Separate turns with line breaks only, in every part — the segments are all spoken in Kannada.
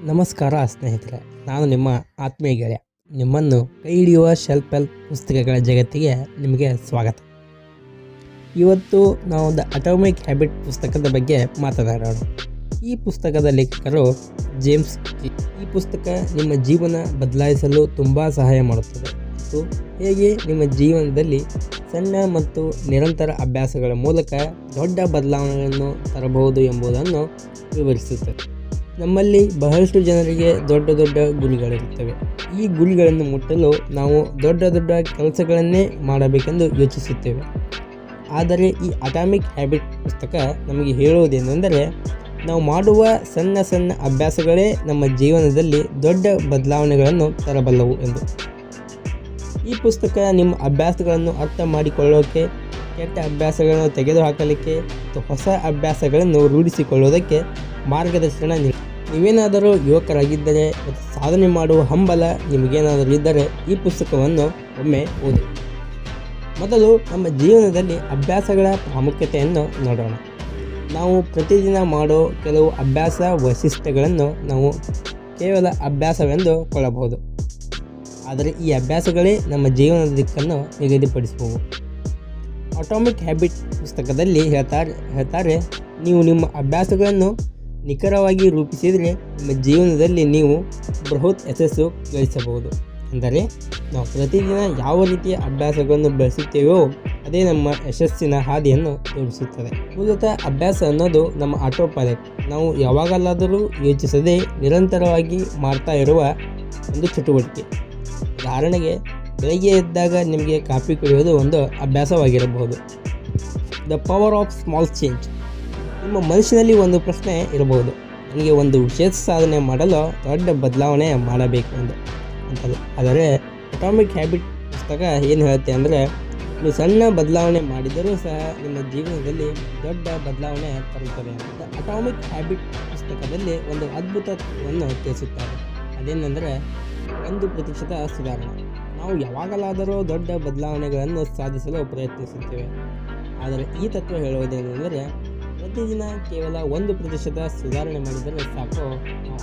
ನಮಸ್ಕಾರ ಸ್ನೇಹಿತರೆ, ನಾನು ನಿಮ್ಮ ಆತ್ಮೀಯ ಗೆಳೆಯ. ನಿಮ್ಮನ್ನು ಕೈ ಹಿಡಿಯುವ ಸೆಲ್ಫ್ ಹೆಲ್ಪ್ ಪುಸ್ತಕಗಳ ಜಗತ್ತಿಗೆ ನಿಮಗೆ ಸ್ವಾಗತ. ಇವತ್ತು ನಾವು ದ ಅಟಾಮಿಕ್ ಹ್ಯಾಬಿಟ್ ಪುಸ್ತಕದ ಬಗ್ಗೆ ಮಾತನಾಡೋಣ. ಈ ಪುಸ್ತಕದ ಲೇಖಕರು ಜೇಮ್ಸ್ ಜಿ. ಈ ಪುಸ್ತಕ ನಿಮ್ಮ ಜೀವನ ಬದಲಾಯಿಸಲು ತುಂಬ ಸಹಾಯ ಮಾಡುತ್ತದೆ ಮತ್ತು ಹೇಗೆ ನಿಮ್ಮ ಜೀವನದಲ್ಲಿ ಸಣ್ಣ ಮತ್ತು ನಿರಂತರ ಅಭ್ಯಾಸಗಳ ಮೂಲಕ ದೊಡ್ಡ ಬದಲಾವಣೆಗಳನ್ನು ತರಬಹುದು ಎಂಬುದನ್ನು ವಿವರಿಸುತ್ತದೆ. ನಮ್ಮಲ್ಲಿ ಬಹಳಷ್ಟು ಜನರಿಗೆ ದೊಡ್ಡ ದೊಡ್ಡ ಗುರಿಗಳಿರುತ್ತವೆ. ಈ ಗುರಿಗಳನ್ನು ಮುಟ್ಟಲು ನಾವು ದೊಡ್ಡ ದೊಡ್ಡ ಕೆಲಸಗಳನ್ನೇ ಮಾಡಬೇಕೆಂದು ಯೋಚಿಸುತ್ತೇವೆ. ಆದರೆ ಈ ಅಟಾಮಿಕ್ ಹ್ಯಾಬಿಟ್ ಪುಸ್ತಕ ನಮಗೆ ಹೇಳುವುದೇನೆಂದರೆ, ನಾವು ಮಾಡುವ ಸಣ್ಣ ಸಣ್ಣ ಅಭ್ಯಾಸಗಳೇ ನಮ್ಮ ಜೀವನದಲ್ಲಿ ದೊಡ್ಡ ಬದಲಾವಣೆಗಳನ್ನು ತರಬಲ್ಲವು ಎಂದು. ಈ ಪುಸ್ತಕ ನಿಮ್ಮ ಅಭ್ಯಾಸಗಳನ್ನು ಅರ್ಥ ಮಾಡಿಕೊಳ್ಳೋಕೆ, ಕೆಟ್ಟ ಅಭ್ಯಾಸಗಳನ್ನು ತೆಗೆದುಹಾಕಲಿಕ್ಕೆ ಮತ್ತು ಹೊಸ ಅಭ್ಯಾಸಗಳನ್ನು ರೂಢಿಸಿಕೊಳ್ಳುವುದಕ್ಕೆ ಮಾರ್ಗದರ್ಶನ ನೀಡುತ್ತದೆ. ನೀವೇನಾದರೂ ಯುವಕರಾಗಿದ್ದರೆ ಮತ್ತು ಸಾಧನೆ ಮಾಡುವ ಹಂಬಲ ನಿಮಗೇನಾದರೂ ಇದ್ದರೆ ಈ ಪುಸ್ತಕವನ್ನು ಒಮ್ಮೆ ಓದಿ. ಮೊದಲು ನಮ್ಮ ಜೀವನದಲ್ಲಿ ಅಭ್ಯಾಸಗಳ ಪ್ರಾಮುಖ್ಯತೆಯನ್ನು ನೋಡೋಣ. ನಾವು ಪ್ರತಿದಿನ ಮಾಡೋ ಕೆಲವು ಅಭ್ಯಾಸ ವೈಶಿಷ್ಟ್ಯಗಳನ್ನು ನಾವು ಕೇವಲ ಅಭ್ಯಾಸವೆಂದು ಕೊಳ್ಳಬಹುದು. ಆದರೆ ಈ ಅಭ್ಯಾಸಗಳೇ ನಮ್ಮ ಜೀವನದ ದಿಕ್ಕನ್ನು ನಿಗದಿಪಡಿಸುವವು. ಅಟಾಮಿಕ್ ಹ್ಯಾಬಿಟ್ ಪುಸ್ತಕದಲ್ಲಿ ಹೇಳ್ತಾರೆ ನೀವು ನಿಮ್ಮ ಅಭ್ಯಾಸಗಳನ್ನು ನಿಖರವಾಗಿ ರೂಪಿಸಿದರೆ ನಿಮ್ಮ ಜೀವನದಲ್ಲಿ ನೀವು ಬೃಹತ್ ಯಶಸ್ಸು ಗಳಿಸಬಹುದು. ಅಂದರೆ ನಾವು ಪ್ರತಿದಿನ ಯಾವ ರೀತಿಯ ಅಭ್ಯಾಸಗಳನ್ನು ಬೆಳೆಸುತ್ತೇವೋ ಅದೇ ನಮ್ಮ ಯಶಸ್ಸಿನ ಹಾದಿಯನ್ನು ತೋರಿಸುತ್ತದೆ. ಮೂಲತಃ ಅಭ್ಯಾಸ ಅನ್ನೋದು ನಮ್ಮ ಆಟೋ ಪೈಲಟ್. ನಾವು ಯಾವಾಗಲಾದರೂ ಯೋಚಿಸದೆ ನಿರಂತರವಾಗಿ ಮಾಡ್ತಾ ಇರುವ ಒಂದು ಚಟುವಟಿಕೆ. ಉದಾಹರಣೆಗೆ, ಬೆಳಗ್ಗೆ ಎದ್ದಾಗ ನಿಮಗೆ ಕಾಫಿ ಕುಡಿಯೋದು ಒಂದು ಅಭ್ಯಾಸವಾಗಿರಬಹುದು. The power of small change. ನಿಮ್ಮ ಮನಸ್ಸಿನಲ್ಲಿ ಒಂದು ಪ್ರಶ್ನೆ ಇರಬಹುದು, ನನಗೆ ಒಂದು ವಿಶೇಷ ಸಾಧನೆ ಮಾಡಲು ದೊಡ್ಡ ಬದಲಾವಣೆ ಮಾಡಬೇಕು ಅಂತಲ್ಲ. ಆದರೆ ಅಟಾಮಿಕ್ ಹ್ಯಾಬಿಟ್ ಪುಸ್ತಕ ಏನು ಹೇಳುತ್ತೆ ಅಂದರೆ, ನೀವು ಸಣ್ಣ ಬದಲಾವಣೆ ಮಾಡಿದರೂ ಸಹ ನಿಮ್ಮ ಜೀವನದಲ್ಲಿ ದೊಡ್ಡ ಬದಲಾವಣೆ ತರುತ್ತದೆ ಅಂತ. ಅಟಾಮಿಕ್ ಹ್ಯಾಬಿಟ್ ಪುಸ್ತಕದಲ್ಲಿ ಒಂದು ಅದ್ಭುತವನ್ನು ತಿಳಿಸುತ್ತಾರೆ. ಅದೇನೆಂದರೆ 1% ಸುಧಾರಣೆ. ನಾವು ಯಾವಾಗಲಾದರೂ ದೊಡ್ಡ ಬದಲಾವಣೆಗಳನ್ನು ಸಾಧಿಸಲು ಪ್ರಯತ್ನಿಸುತ್ತೇವೆ. ಆದರೆ ಈ ತತ್ವ ಹೇಳುವುದೇನೆಂದರೆ, ಪ್ರತಿದಿನ ಕೇವಲ 1% ಸುಧಾರಣೆ ಮಾಡಿದರೆ ಸಾಕು,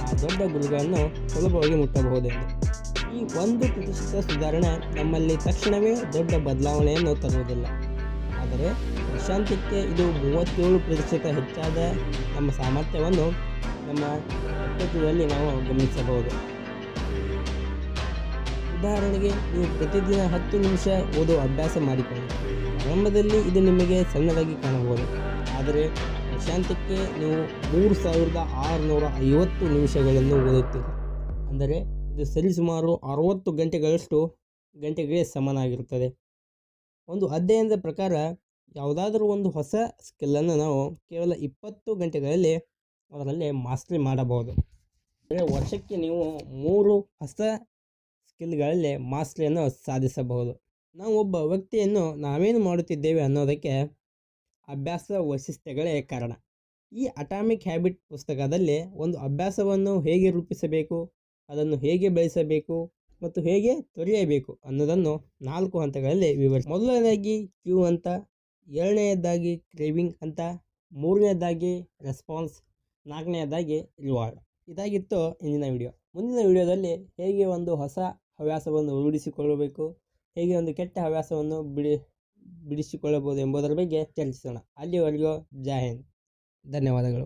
ಆ ದೊಡ್ಡ ಗುರಿಗಳನ್ನು ಸುಲಭವಾಗಿ ಮುಟ್ಟಬಹುದೆಂದು. ಈ 1% ಸುಧಾರಣೆ ನಮ್ಮಲ್ಲಿ ತಕ್ಷಣವೇ ದೊಡ್ಡ ಬದಲಾವಣೆಯನ್ನು ತರುವುದಿಲ್ಲ. ಆದರೆ ವರ್ಷಾಂತ್ಯಕ್ಕೆ ಇದು 37% ಹೆಚ್ಚಾದ ನಮ್ಮ ಸಾಮರ್ಥ್ಯವನ್ನು ನಮ್ಮ ವ್ಯಕ್ತಿತ್ವದಲ್ಲಿ ನಾವು ಗಮನಿಸಬಹುದು. ಉದಾಹರಣೆಗೆ, ನೀವು ಪ್ರತಿದಿನ 10 ನಿಮಿಷ ಓದುವ ಅಭ್ಯಾಸ ಮಾಡಿಕೊಳ್ಳಿ. ಆರಂಭದಲ್ಲಿ ಇದು ನಿಮಗೆ ಸಣ್ಣದಾಗಿ ಕಾಣಬಹುದು, ಆದರೆ ವರ್ಷಾಂತ್ಯಕ್ಕೆ ನೀವು 3650 ನಿಮಿಷಗಳನ್ನು ಓದುತ್ತೀರಿ. ಅಂದರೆ ಇದು ಸರಿಸುಮಾರು 60 ಗಂಟೆಗಳಿಗೆ ಸಮನಾಗಿರುತ್ತದೆ. ಒಂದು ಅಧ್ಯಯನದ ಪ್ರಕಾರ ಯಾವುದಾದರೂ ಒಂದು ಹೊಸ ಸ್ಕಿಲ್ಲನ್ನು ನಾವು ಕೇವಲ 20 ಗಂಟೆಗಳಲ್ಲಿ ಅದರಲ್ಲಿ ಮಾಸ್ಟರಿ ಮಾಡಬಹುದು. ಅಂದರೆ ವರ್ಷಕ್ಕೆ ನೀವು 3 ಹೊಸ ಸ್ಕಿಲ್ಗಳಲ್ಲಿ ಮಾಸ್ಟರಿಯನ್ನು ಸಾಧಿಸಬಹುದು. ನಾವು ಒಬ್ಬ ವ್ಯಕ್ತಿಯನ್ನು ನಾವೇನು ಮಾಡುತ್ತಿದ್ದೇವೆ ಅನ್ನೋದಕ್ಕೆ ಅಭ್ಯಾಸ ವೈಶಿಷ್ಟ್ಯಗಳೇ ಕಾರಣ. ಈ ಅಟಾಮಿಕ್ ಹ್ಯಾಬಿಟ್ ಪುಸ್ತಕದಲ್ಲಿ ಒಂದು ಅಭ್ಯಾಸವನ್ನು ಹೇಗೆ ರೂಪಿಸಬೇಕು, ಅದನ್ನು ಹೇಗೆ ಬೆಳೆಸಬೇಕು ಮತ್ತು ಹೇಗೆ ತೊರೆಯಬೇಕು ಅನ್ನೋದನ್ನು 4 ಹಂತಗಳಲ್ಲಿ ವಿವರಿಸಿ. ಮೊದಲನೇದಾಗಿ ಕ್ಯೂ ಅಂತ, ಎರಡನೆಯದಾಗಿ ಕ್ರೇವಿಂಗ್ ಅಂತ, ಮೂರನೇದಾಗಿ ರೆಸ್ಪಾನ್ಸ್, ನಾಲ್ಕನೆಯದಾಗಿ ರಿವಾರ್ಡ್. ಇದಾಗಿತ್ತು ಇಂದಿನ ವಿಡಿಯೋ. ಮುಂದಿನ ವಿಡಿಯೋದಲ್ಲಿ ಹೇಗೆ ಒಂದು ಹೊಸ ಹವ್ಯಾಸವನ್ನು ರೂಢಿಸಿಕೊಳ್ಳಬೇಕು, ಹೇಗೆ ಒಂದು ಕೆಟ್ಟ ಹವ್ಯಾಸವನ್ನು ಬಿಡಿಸಿಕೊಳ್ಳಬಹುದು ಎಂಬುದರ ಬಗ್ಗೆ ಚರ್ಚಿಸೋಣ. ಅಲ್ಲಿವರೆಗೂ ಜೈ ಹಿಂದ್, ಧನ್ಯವಾದಗಳು.